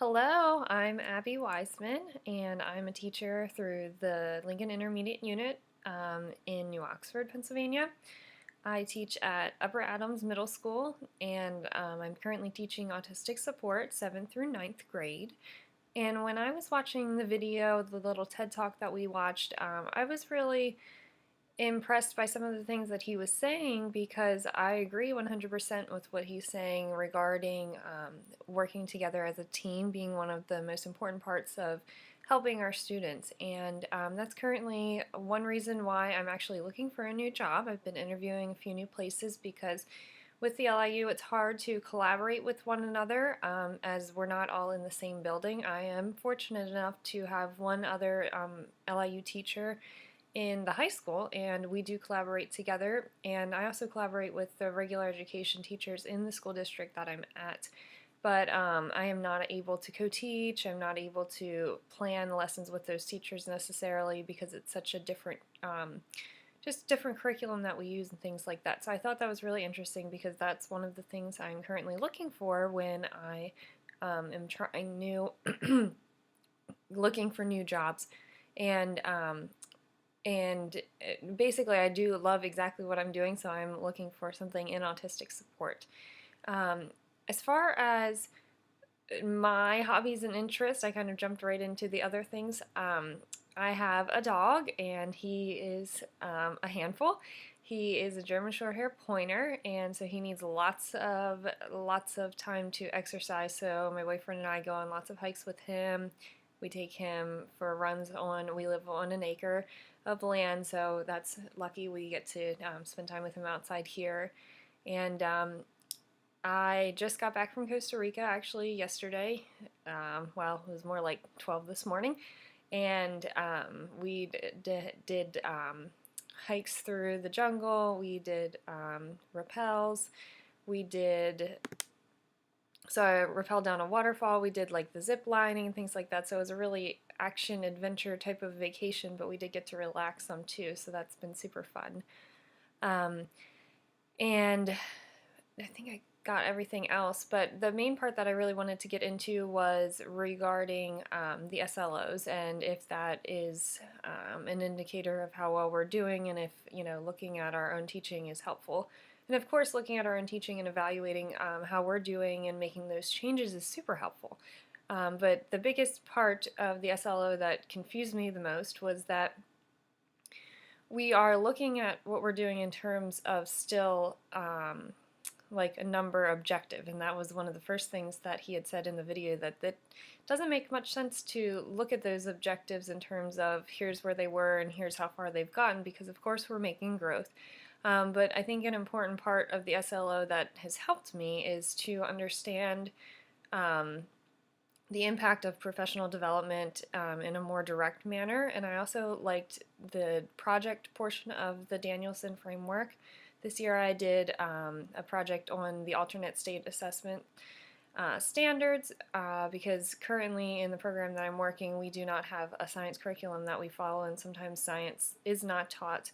Hello, I'm Abby Wiseman, and I'm a teacher through the Lincoln Intermediate Unit in New Oxford, Pennsylvania. I teach at Upper Adams Middle School, and I'm currently teaching autistic support 7th through ninth grade. And when I was watching the video, the little TED Talk that we watched, I was really impressed by some of the things that he was saying because I agree 100% with what he's saying regarding working together as a team being one of the most important parts of helping our students. And that's currently one reason why I'm actually looking for a new job. I've been interviewing a few new places because with the LIU it's hard to collaborate with one another as we're not all in the same building. I am fortunate enough to have one other LIU teacher in the high school, and we do collaborate together, and I also collaborate with the regular education teachers in the school district that I'm at. But I am not able to co-teach. I'm not able to plan lessons with those teachers necessarily because it's such a different just different curriculum that we use and things like that. So I thought that was really interesting because that's one of the things I'm currently looking for when I am trying new looking for new jobs. And basically I do love exactly what I'm doing, so I'm looking for something in autistic support. As far as my hobbies and interests, I kind of jumped right into the other things. I have a dog, and he is a handful. He is a German Shorthair Pointer, and so he needs lots of time to exercise. So my boyfriend and I go on lots of hikes with him. We take him for runs we live on an acre of land, so that's lucky. We get to spend time with him outside here. And I just got back from Costa Rica actually yesterday. Well, it was more like 12 this morning. And we did hikes through the jungle. We did rappels. So I rappelled down a waterfall. We did like the zip lining and things like that. So it was a really action adventure type of vacation, but we did get to relax some too. So that's been super fun. And I think I got everything else, but the main part that I really wanted to get into was regarding the SLOs, and if that is an indicator of how well we're doing, and if, looking at our own teaching is helpful. And of course, looking at our own teaching and evaluating how we're doing and making those changes is super helpful. But the biggest part of the SLO that confused me the most was that we are looking at what we're doing in terms of still like a number objective, and that was one of the first things that he had said in the video, that doesn't make much sense to look at those objectives in terms of here's where they were and here's how far they've gotten, because of course we're making growth. But I think an important part of the SLO that has helped me is to understand the impact of professional development in a more direct manner, and I also liked the project portion of the Danielson framework. This year I did a project on the alternate state assessment standards because currently in the program that I'm working we do not have a science curriculum that we follow, and sometimes science is not taught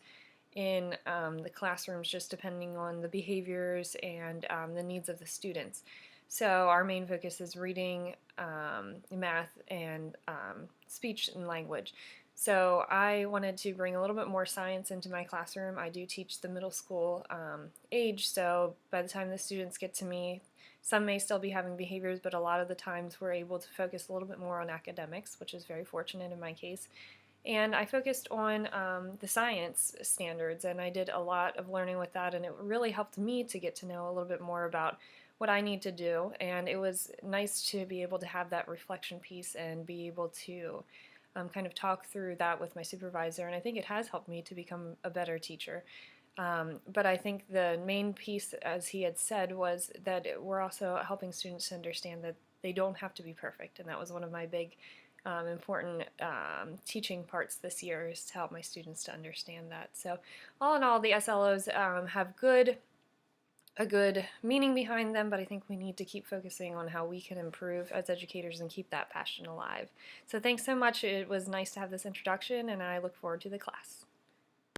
in the classrooms just depending on the behaviors and the needs of the students. So our main focus is reading, math, and speech and language. So I wanted to bring a little bit more science into my classroom. I do teach the middle school age, so by the time the students get to me, some may still be having behaviors, but a lot of the times we're able to focus a little bit more on academics, which is very fortunate in my case. And I focused on the science standards, and I did a lot of learning with that, and it really helped me to get to know a little bit more about what I need to do, and it was nice to be able to have that reflection piece and be able to kind of talk through that with my supervisor, and I think it has helped me to become a better teacher. But I think the main piece, as he had said, was that we're also helping students to understand that they don't have to be perfect, and that was one of my big important teaching parts this year, is to help my students to understand that. So all in all, the SLOs have a good meaning behind them, but I think we need to keep focusing on how we can improve as educators and keep that passion alive. So thanks so much. It was nice to have this introduction, and I look forward to the class.